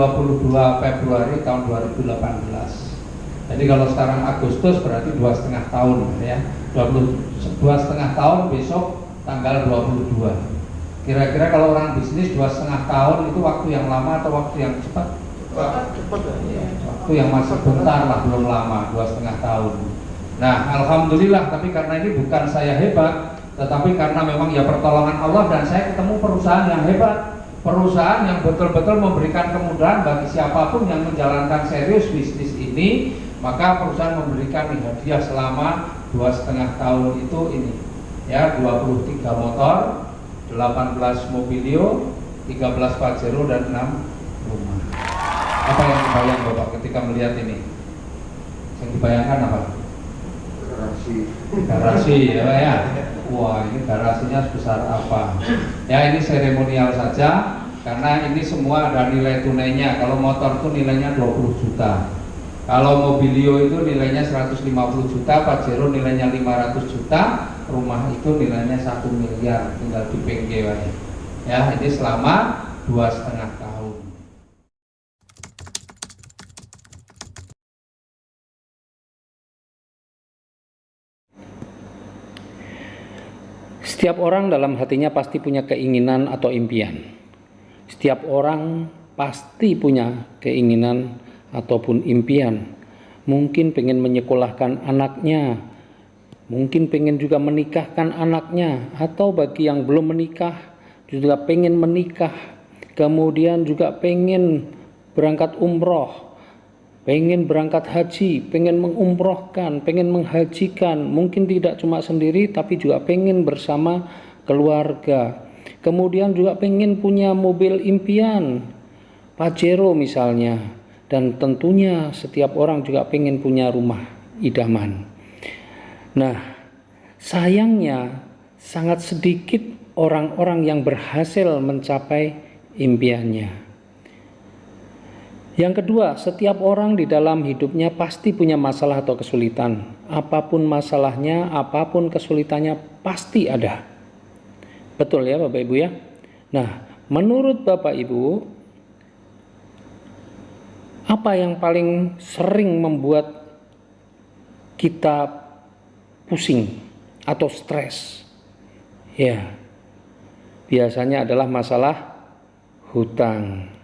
22 Februari tahun 2018. Jadi kalau sekarang Agustus berarti 2,5 tahun ya. 2,5 tahun besok tanggal 22. Kira-kira kalau orang bisnis 2,5 tahun itu waktu yang lama atau waktu yang cepat? Cepat ya. Waktu yang masih bentar lah, belum lama, 2,5 tahun. Nah, alhamdulillah, tapi karena ini bukan saya hebat, tetapi karena memang ya pertolongan Allah, dan saya ketemu perusahaan yang hebat, perusahaan yang betul-betul memberikan kemudahan bagi siapapun yang menjalankan serius bisnis ini. Maka perusahaan memberikan hadiah selama 2,5 tahun itu ini ya, 23 motor, 18 mobilio, 13 Pajero, dan 6 rumah. Apa yang dibayang Bapak ketika melihat ini? Yang dibayangkan apa? Garasi ya Pak ya. Wah, ini garasinya sebesar apa? Ya, ini seremonial saja, karena ini semua ada nilai tunainya. Kalau motor itu nilainya 20 juta. Kalau mobilio itu nilainya 150 juta, Pajero nilainya 500 juta, rumah itu nilainya 1 miliar, tinggal di PNG ya. Ini selama 2,5 tahun. Setiap orang dalam hatinya pasti punya keinginan atau impian. Setiap orang pasti punya keinginan ataupun impian. Mungkin pengen menyekolahkan anaknya, mungkin pengen juga menikahkan anaknya, atau bagi yang belum menikah juga pengen menikah, kemudian juga pengen berangkat umroh, pengen berangkat haji, pengen mengumrohkan, pengen menghajikan, mungkin tidak cuma sendiri tapi juga pengen bersama keluarga. Kemudian juga pengen punya mobil impian, Pajero misalnya. Dan tentunya setiap orang juga pengen punya rumah idaman. Nah, sayangnya sangat sedikit orang-orang yang berhasil mencapai impiannya. Yang kedua, setiap orang di dalam hidupnya pasti punya masalah atau kesulitan. Apapun masalahnya, apapun kesulitannya pasti ada. Betul ya Bapak Ibu ya? Nah, menurut Bapak Ibu, apa yang paling sering membuat kita pusing atau stres? Ya, biasanya adalah masalah hutang,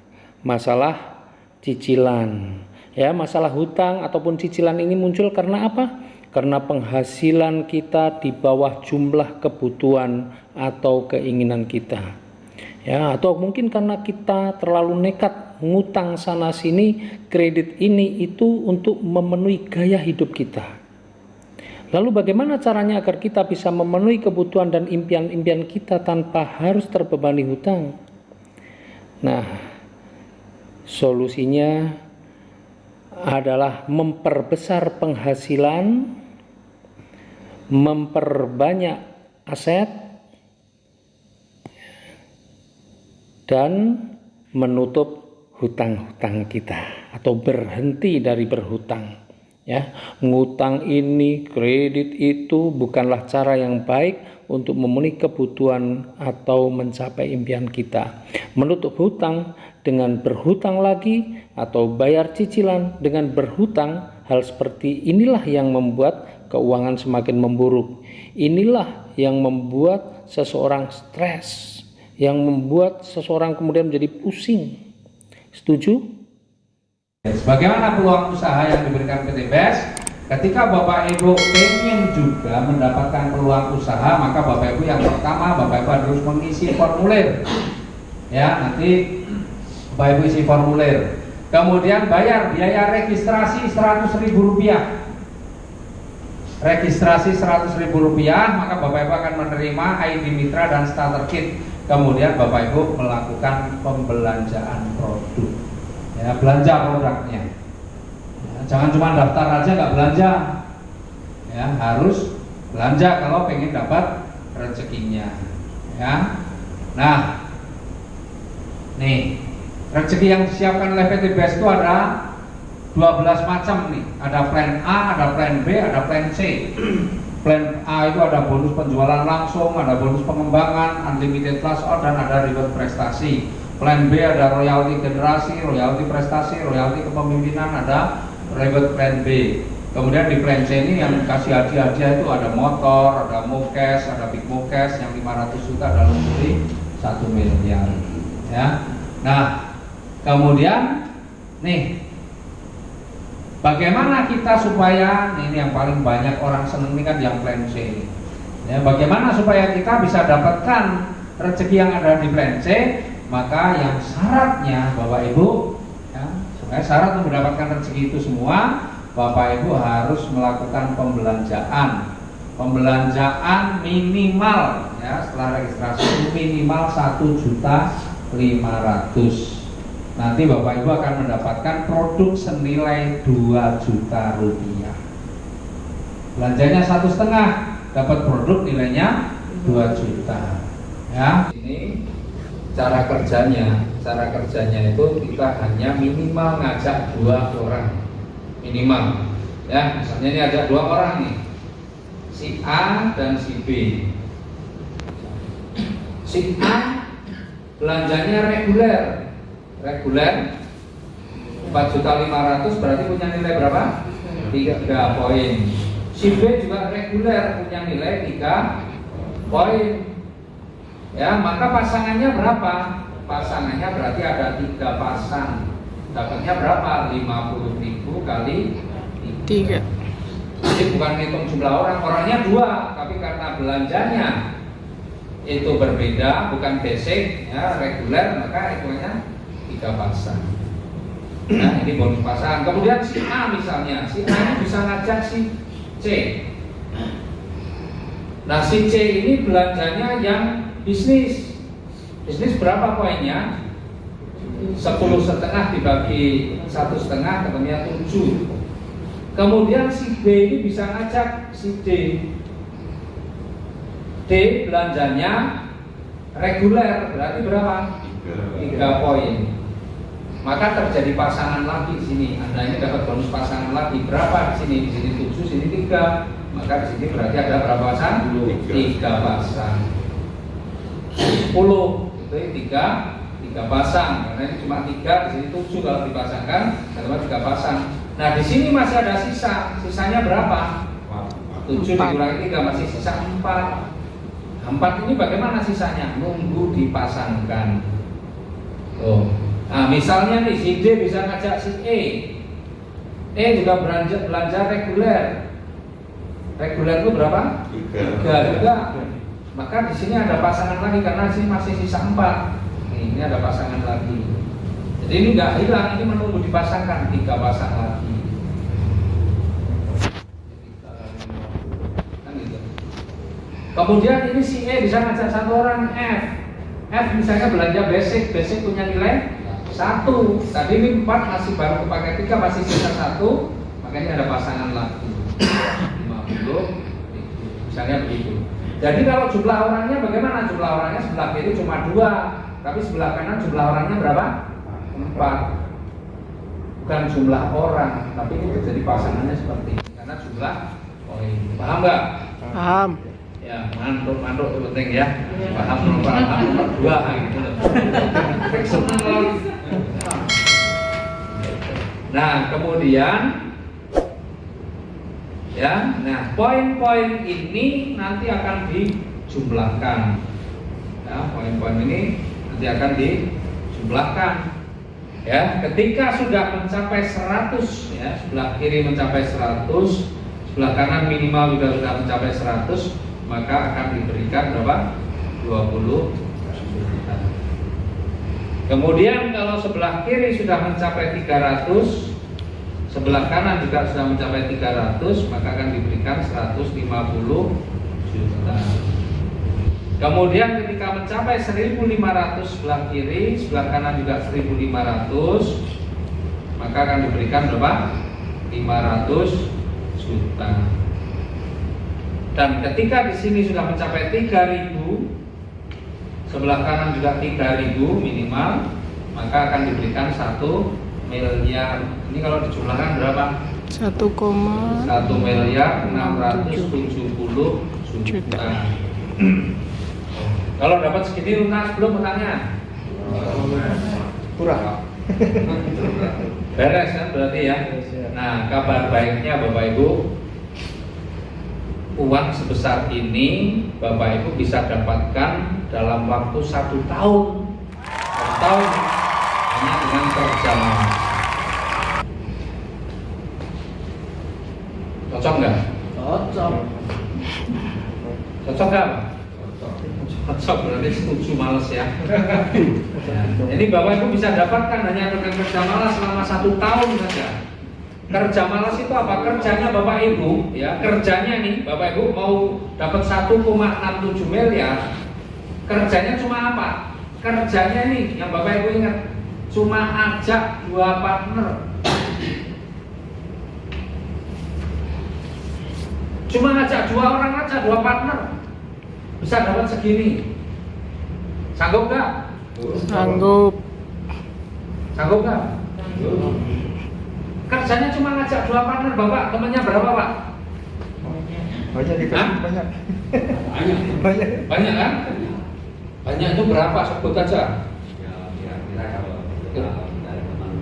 masalah cicilan. Ya, masalah hutang ataupun cicilan ini muncul karena apa? Karena penghasilan kita di bawah jumlah kebutuhan atau keinginan kita. Ya, atau mungkin karena kita terlalu nekat ngutang sana sini, kredit ini itu untuk memenuhi gaya hidup kita. Lalu bagaimana caranya agar kita bisa memenuhi kebutuhan dan impian-impian kita tanpa harus terbebani hutang? Nah, solusinya adalah memperbesar penghasilan, memperbanyak aset, dan menutup hutang-hutang kita atau berhenti dari berhutang. Ya, ngutang ini, kredit itu bukanlah cara yang baik untuk memenuhi kebutuhan atau mencapai impian kita. Menutup hutang dengan berhutang lagi atau bayar cicilan dengan berhutang, hal seperti inilah yang membuat keuangan semakin memburuk. Inilah yang membuat seseorang stres, yang membuat seseorang kemudian menjadi pusing. Setuju? Bagaimana peluang usaha yang diberikan PT BES? Ketika Bapak Ibu ingin juga mendapatkan peluang usaha, maka Bapak Ibu yang pertama, Bapak Ibu harus mengisi formulir. Ya, nanti Bapak Ibu isi formulir. Kemudian bayar biaya registrasi Rp100.000. Registrasi Rp100.000, maka Bapak Ibu akan menerima ID Mitra dan Starter Kit. Kemudian Bapak Ibu melakukan pembelanjaan produk, ya, belanja produknya. Ya, jangan cuma daftar aja nggak belanja, ya, harus belanja kalau pengen dapat rezekinya. Ya, nah, nih rezeki yang disiapkan oleh PT BES itu ada 12 macam nih. Ada plan A, ada plan B, ada plan C. Plan A itu ada bonus penjualan langsung, ada bonus pengembangan, unlimited flash out, dan ada reward prestasi. Plan B ada royalti generasi, royalti prestasi, royalti kepemimpinan, ada reward plan B. Kemudian di plan C ini yang kasih hadiah-hadiah itu ada motor, ada mokes, ada big mokes yang 500 juta dalam beli 1 miliar. Ya. Nah, kemudian nih, bagaimana kita supaya ini yang paling banyak orang seneng ini kan yang plan C ini. Ya, bagaimana supaya kita bisa dapatkan rezeki yang ada di plan C? Maka yang syaratnya Bapak Ibu, ya, supaya syarat untuk mendapatkan rezeki itu semua, Bapak Ibu harus melakukan pembelanjaan minimal, ya, setelah registrasi itu minimal 1.500.000. Nanti Bapak Ibu akan mendapatkan produk senilai 2 juta rupiah. Belanjanya 1,5, dapat produk nilainya 2 juta. Ya, ini cara kerjanya itu kita hanya minimal ngajak 2 orang. Minimal, ya, misalnya ini ada 2 orang nih, si A dan si B. Si A belanjanya reguler 4.500.000 berarti punya nilai berapa? 3 poin. Si B juga reguler punya nilai 3 poin. Ya, maka pasangannya berapa? Pasangannya berarti ada 3 pasang. Dapatnya berapa? 50.000 kali 3. Jadi bukan hitung jumlah orang, orangnya 2, tapi karena belanjanya itu berbeda, bukan basic, ya, reguler, maka hitungannya 3 pasang. Nah, ini bonus pasangan. Kemudian si A misalnya, si A ini bisa ngajak si C. Nah, si C ini belanjanya yang bisnis. Bisnis berapa poinnya? 10,5 dibagi 1,5 ketemunya 7. Kemudian si B ini bisa ngajak si D. D belanjanya reguler berarti berapa? 3 poin. Maka terjadi pasangan lagi di sini. Anda ini dapat bonus pasangan lagi berapa di sini? Di sini 7, sini 3. Maka di sini berarti ada berapa pasang? 3 pasang. 10 itu 3 pasang, karena ini cuma 3, di sini 7 kalau dipasangkan, sama 3 pasang. Nah, di sini masih ada sisanya berapa? 7 dikurangi 3 masih sisa 4. 4 ini bagaimana sisanya? Nunggu dipasangkan. Tuh. Nah, misalnya nih si D bisa ngajak si E. E juga belanja reguler. Reguler itu berapa? 3 juga. Maka di sini ada pasangan lagi karena sini masih sisa 4. Ini ada pasangan lagi. Jadi ini nggak hilang, ini menunggu dipasangkan 3 pasang lagi. Kan gitu. Kemudian ini si E bisa ngajak 1 orang F. F misalnya belanja basic punya nilai 1. Tadi ini 4 masih baru kepakai 3 masih sisa 1, makanya ada pasangan lagi 50. Misalnya begitu. Jadi kalau jumlah orangnya bagaimana? Jumlah orangnya sebelah kiri cuma 2. Tapi sebelah kanan jumlah orangnya berapa? 4. Bukan jumlah orang, tapi itu jadi pasangannya seperti ini karena jumlah poin. Paham nggak? Paham. Ya, mantuk itu penting ya. Paham nomor 2 gitu loh. Nah, kemudian ya, nah poin-poin ini nanti akan dijumlahkan. Ya, poin-poin ini nanti akan dijumlahkan. Ya, ketika sudah mencapai 100, ya, sebelah kiri mencapai 100, sebelah kanan minimal juga sudah mencapai 100, maka akan diberikan berapa? 20 juta. Kemudian kalau sebelah kiri sudah mencapai 300, sebelah kanan juga sudah mencapai 300, maka akan diberikan 150 juta. Kemudian ketika mencapai 1.500 sebelah kiri, sebelah kanan juga 1.500, maka akan diberikan berapa? 500 juta. Dan ketika di sini sudah mencapai 3.000, sebelah kanan juga 3.000 minimal, maka akan diberikan 1 miliar. Ini kalau dijumlahkan berapa? 1.670 juta. Kalau dapat segini lunas belum pertanyaan? Kurang. Beres kan berarti ya. Nah, kabar baiknya Bapak Ibu, uang sebesar ini Bapak Ibu bisa dapatkan dalam waktu 1 tahun. 1 tahun hanya dengan kerja malas. Cocok nggak? Cocok. Cocok nggak? Cocok berarti setuju males ya. Ini Bapak Ibu bisa dapatkan hanya dengan kerja malas selama 1 tahun saja. Kerja malas itu apa? Kerjanya Bapak Ibu, ya kerjanya nih Bapak Ibu mau dapat 1,67 miliar. Kerjanya cuma apa? Kerjanya nih yang Bapak Ibu ingat, cuma ajak 2 partner. Cuma ngajak 2 orang aja, 2 partner bisa dapat segini. Sanggup nggak? Sanggup. Sanggup nggak? Kerjanya cuma ngajak 2 partner, Bapak temannya berapa Pak? Banyak dikasih Hah? banyak. Banyak. Banyak. Banyak kan? Banyak itu berapa? Sebut aja. Ya kira-kira kalau dari teman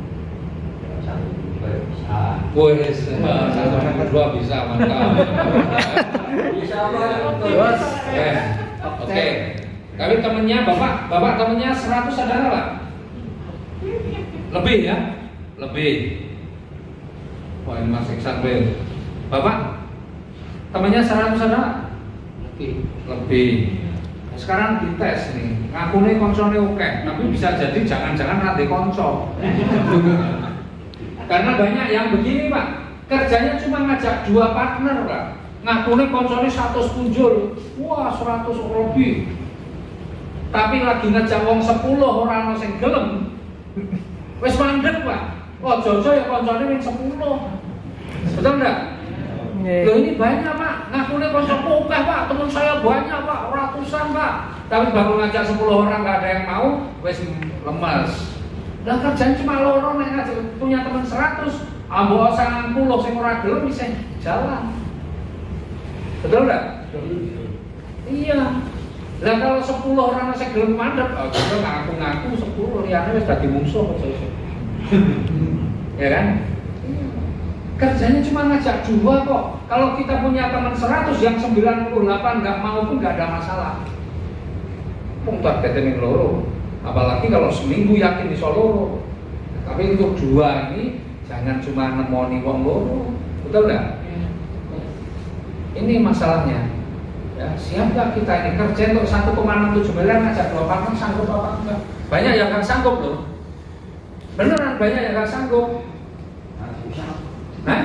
1 bisa. Wih, 1,2 bisa mantap. Bisa apa? Bos. Oke. Tapi temennya Bapak temennya 100 ada nggak Pak? Lebih ya? Lebih. Wah ini Mas Iksan Bel. Bapak temennya 100 ada nggak? Lebih. Nah, sekarang dites nih, ngakune konsone oke, tapi bisa jadi jangan-jangan nanti konco. Karena banyak yang begini Pak, kerjanya cuma ngajak 2 partner Pak, ngakune konsone 100 punjul, wah 100 lebih. Tapi lagi ngajak wong 10 orang sing gelem, wis mandek Pak. Oh jojo ya konsone yang 10, betul enggak? Loh ini banyak Pak, ngakune koncoku oke Pak, teman saya banyak Pak, ratusan Pak. Tapi baru ngajak 10 orang nggak ada yang mau, wes lemas. Lah kerjaan cuma loro nek ngajak punya teman 100, ambok 90 sing ora gelem bisa jalan. Betul enggak? Iya. Lah kalau 10 orang sing gelem mandek, oh kita ngaku-ngaku 10 liyane wis dadi mungsuh kok iso. Ya kan? Kerjanya cuma ngajak 2 kok. Kalau kita punya teman 100 yang 98 nggak mau pun nggak ada masalah. Wong targetnya loro. Apalagi kalau seminggu yakin iso loro. Tapi untuk 2 ini jangan cuma nemoni wong loro. Betul nggak? Ini masalahnya. Ya, siap nggak kita ini kerja untuk 1,67 miliar ngajak 2 partner, sanggup apa enggak? Banyak yang nggak sanggup loh. Beneran banyak yang nggak sanggup. Hah?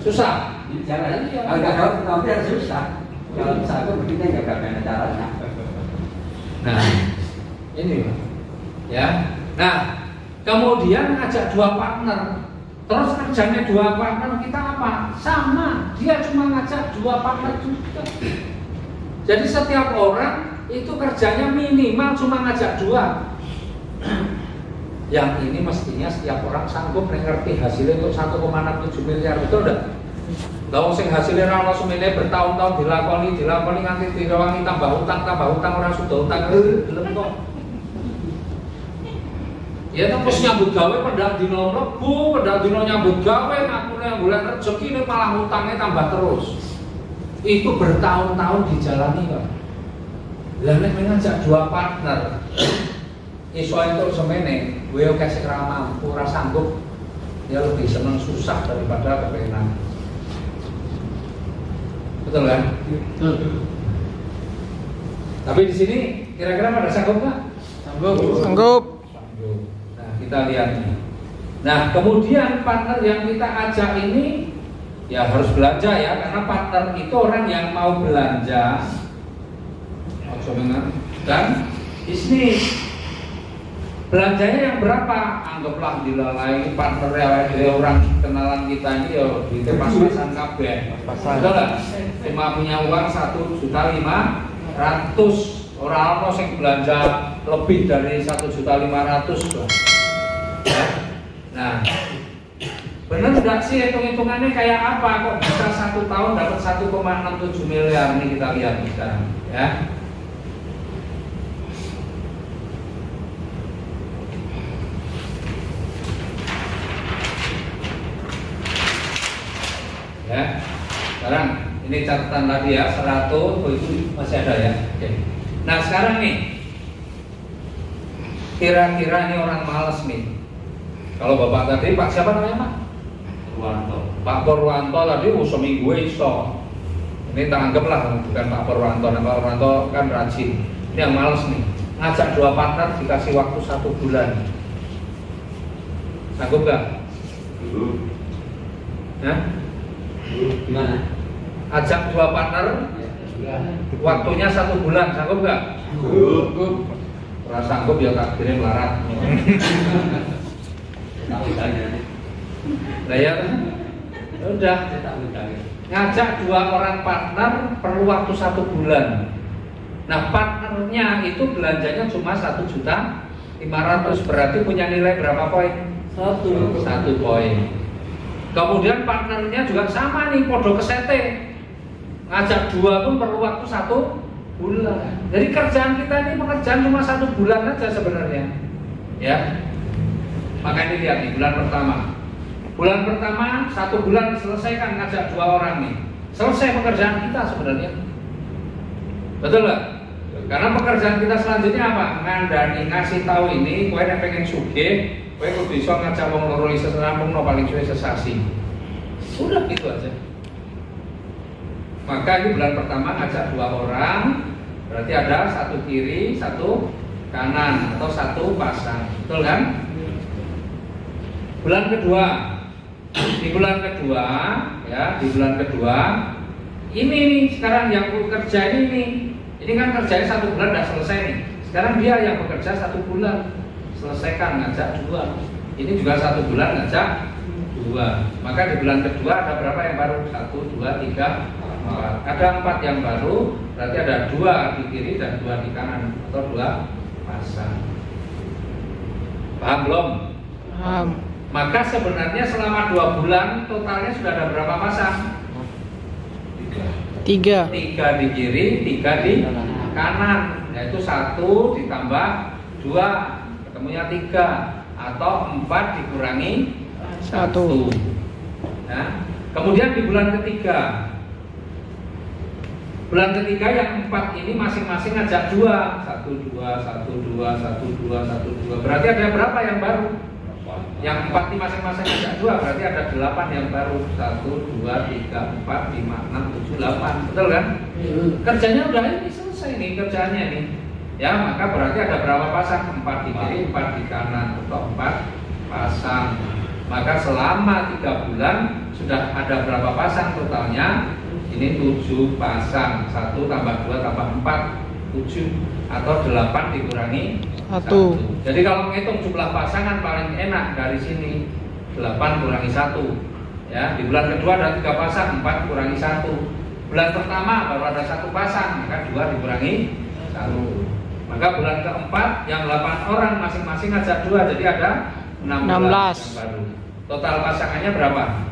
Susah. Caranya agak jauh tapi harus susah. Kalau bisa aku begini nggak ada caranya. Nah, ini ya. Nah, kemudian ngajak 2 partner. Terus kerjanya 2 partner kita apa? Sama. Dia cuma ngajak 2 partner juga. Jadi setiap orang itu kerjanya minimal cuma ngajak 2. Yang ini mestinya setiap orang sanggup ngerti hasilnya untuk 1,67 miliar, betul enggak? Lah sing hasilnya ora ono semene bertahun-tahun dilakoni nganti direwangi tambah utang orang sudah utang gelem kok. Ya terus nyambut gawe padahal dino Rebo, padahal dino nyambut gawe ngakune golek rezeki ini malah utangnya tambah terus. Itu bertahun-tahun dijalani kok. Lah nek ngajak 2 partner iso entuk semene, gue oke sing ra mampu, ora sanggup, ya lebih seneng susah daripada kepenak. Betul kan? Betul. Tapi di sini kira-kira pada sanggup nggak? Sanggup. Sanggup. Nah kita lihat nih. Nah kemudian partner yang kita ajak ini ya harus belanja ya, karena partner itu orang yang mau belanja, dan bisnis. Belanjanya yang berapa? Anggaplah dilalai partner ya orang kenalan kita ini ya di pas-pasan kabeh. Betul enggak? Cuma punya uang 1,5 juta. Orang ono sing belanja lebih dari 1,5 juta. Ya. Nah, benar enggak sih hitung-hitungannya kayak apa kok bisa 1 tahun dapat 1,67 miliar nih kita lihat sekarang, ya. Sekarang ini catatan tadi ya, 100 itu masih ada ya. Oke. Nah sekarang nih, kira-kira ini orang males nih. Kalau bapak tadi, Pak siapa namanya Pak? Purwanto. Pak Purwanto tadi seminggu iso. Ini tanggaplah bukan Pak Purwanto. Nah, Pak Purwanto kan rajin. Ini yang males nih. Ngajak 2 partner dikasih waktu 1 bulan. Sanggup gak? Hah? Gimana? Ajak 2 partner, waktunya 1 bulan, sanggup gak? Sanggup. Rasa sanggup ya tak kirim larat. Tak udahnya. Nah ya, udah. Tak udahnya. Ngajak 2 orang partner perlu waktu 1 bulan. Nah partnernya itu belanjanya cuma 1.500.000, berarti punya nilai berapa poin? 1 poin. Kemudian partnernya juga sama nih, podo kesete. Ngajak 2 pun perlu waktu 1 bulan. Jadi kerjaan kita ini pekerjaan cuma 1 bulan aja sebenarnya. Ya. Maka ini lihat nih, bulan pertama. Bulan pertama 1 bulan diselesaikan ngajak 2 orang nih. Selesai pekerjaan kita sebenarnya. Betul nggak? Karena pekerjaan kita selanjutnya apa? Ngandani, ngasih tahu ini, kowe nek pengen sugih, kowe kudu iso ngajak wong loro iso serampungno paling suwe sesasi. Udah gitu aja. Maka ini bulan pertama ngajak 2 orang, berarti ada 1 kiri, 1 kanan atau 1 pasang. Betul kan? Bulan kedua. Di bulan kedua, ya, di bulan kedua ini nih sekarang yang bekerja ini kan kerjanya 1 bulan udah selesai nih. Sekarang dia yang bekerja 1 bulan selesaikan ngajak 2. Ini juga 1 bulan ngajak 2. Maka di bulan kedua ada berapa yang baru? 1, 2, 3, 4. Ada 4 yang baru, berarti ada 2 di kiri dan 2 di kanan atau 2 pasang. Paham belum? Paham. Maka sebenarnya selama 2 bulan totalnya sudah ada berapa pasang? 3. 3 di kiri, 3 di kanan. Yaitu 1 ditambah 2, ketemunya 3. Atau 4 dikurangi 1. Nah, kemudian di bulan ketiga. Bulan ketiga yang 4 ini masing-masing ngajak 2. 1, 2, 1, 2, 1, 2, 1, 2. Berarti ada berapa yang baru? Yang 4 ini masing-masing ngajak 2, berarti ada 8 yang baru. 1, 2, 3, 4, 5, 6, 7, 8. Betul kan? Kerjanya udah ini selesai nih kerjaannya nih. Ya, maka berarti ada berapa pasang? 4 di kiri, 4 di kanan atau 4 pasang. Maka selama 3 bulan sudah ada berapa pasang totalnya? Ini 7 pasang. 1 tambah 2 tambah 4, 7. Atau 8 dikurangi 1. Jadi kalau menghitung jumlah pasangan paling enak dari sini 8 kurangi 1. Ya, di bulan kedua ada 3 pasang, 4 kurangi 1. Bulan pertama baru ada 1 pasang, maka 2 dikurangi 1. Maka bulan keempat yang 8 orang masing-masing ngajak 2, jadi ada 16 yang baru. Total pasangannya berapa?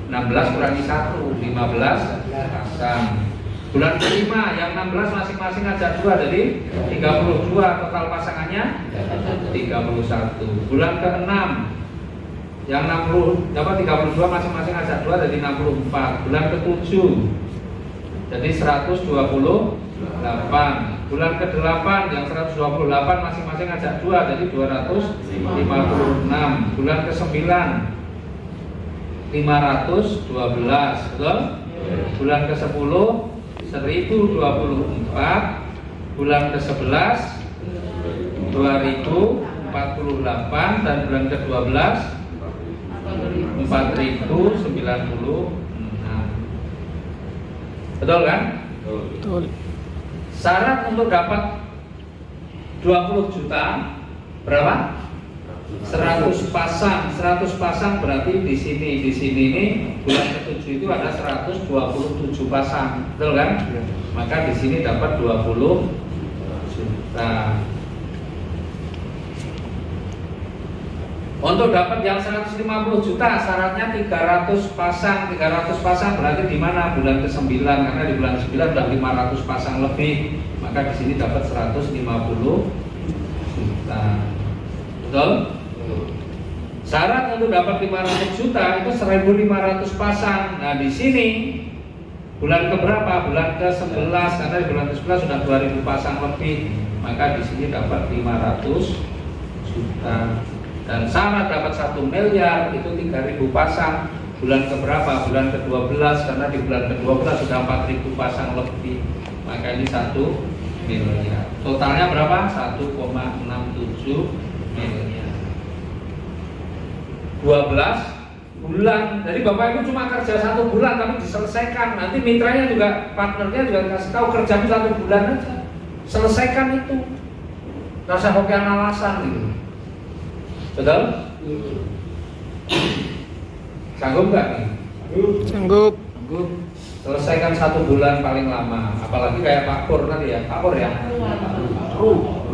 16 kurangi 1, 15 pasang. Bulan kelima yang 16 masing-masing ngajak 2, jadi 32. Total pasangannya 31. Bulan ke-6 yang 32 masing-masing ngajak 2, jadi 64. Bulan ke-7 jadi 128. Bulan ke-8 yang 128 masing-masing ngajak 2, jadi 256. Bulan ke-9 512, betul? Bulan ke-10 1024. Bulan ke-11 2048 dan bulan ke-12 4096. Betul kan? Betul. Syarat untuk dapat 20 juta berapa? 100 pasang. 100 pasang berarti di sini ini bulan ke-7 itu ada 127 pasang. Betul kan? Maka di sini dapat 20 juta. Untuk dapat yang 150 juta syaratnya 300 pasang. 300 pasang berarti di mana? Bulan ke-9, karena di bulan 9 sudah 500 pasang lebih. Maka di sini dapat 150 juta. Betul? Syarat untuk dapat 500 juta itu 1.500 pasang. Nah di sini bulan keberapa? Bulan ke-11, karena di bulan ke-11 sudah 2.000 pasang lebih, maka di sini dapat 500 juta. Dan syarat dapat 1 miliar itu 3.000 pasang. Bulan keberapa? Bulan ke-12, karena di bulan ke-12 sudah 4.000 pasang lebih, maka ini 1 miliar. Totalnya berapa? 1,67 miliar. 12 bulan. Jadi Bapak Ibu cuma kerja 1 bulan tapi diselesaikan. Nanti mitranya juga, partnernya juga kasih tahu kerjamu 1 bulan aja, selesaikan itu. Rasa hokian alasan gitu. Betul? Sanggup nggak nih? Sanggup. Sanggup. Selesaikan 1 bulan paling lama. Apalagi kayak Pak Pur tadi ya, Pak Pur ya.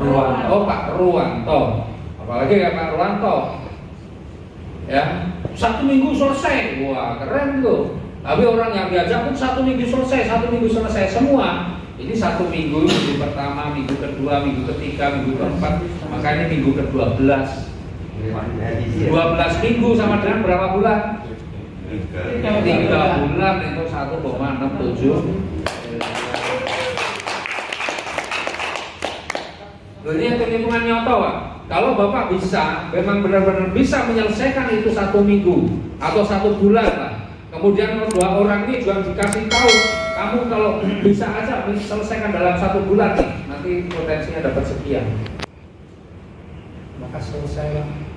Ruanto, Pak Ruanto. Apalagi kayak Pak Ruanto. Ya, 1 minggu selesai. Wah, keren tuh. Tapi orang yang diajak pun 1 minggu selesai, 1 minggu selesai semua. Ini 1 minggu, minggu pertama, minggu kedua, minggu ketiga, minggu keempat. Maka ini minggu ke-12. 12 minggu sama dengan berapa bulan? 3 bulan itu 1,67. Ini hitungan nyoto, Pak. Kalau Bapak bisa, memang benar-benar bisa menyelesaikan itu 1 minggu atau 1 bulan lah. Kemudian 2 orang ini juga dikasih tahu, kamu kalau bisa aja selesaikan dalam 1 bulan nih, nanti potensinya dapat sekian. Maka selesai lah.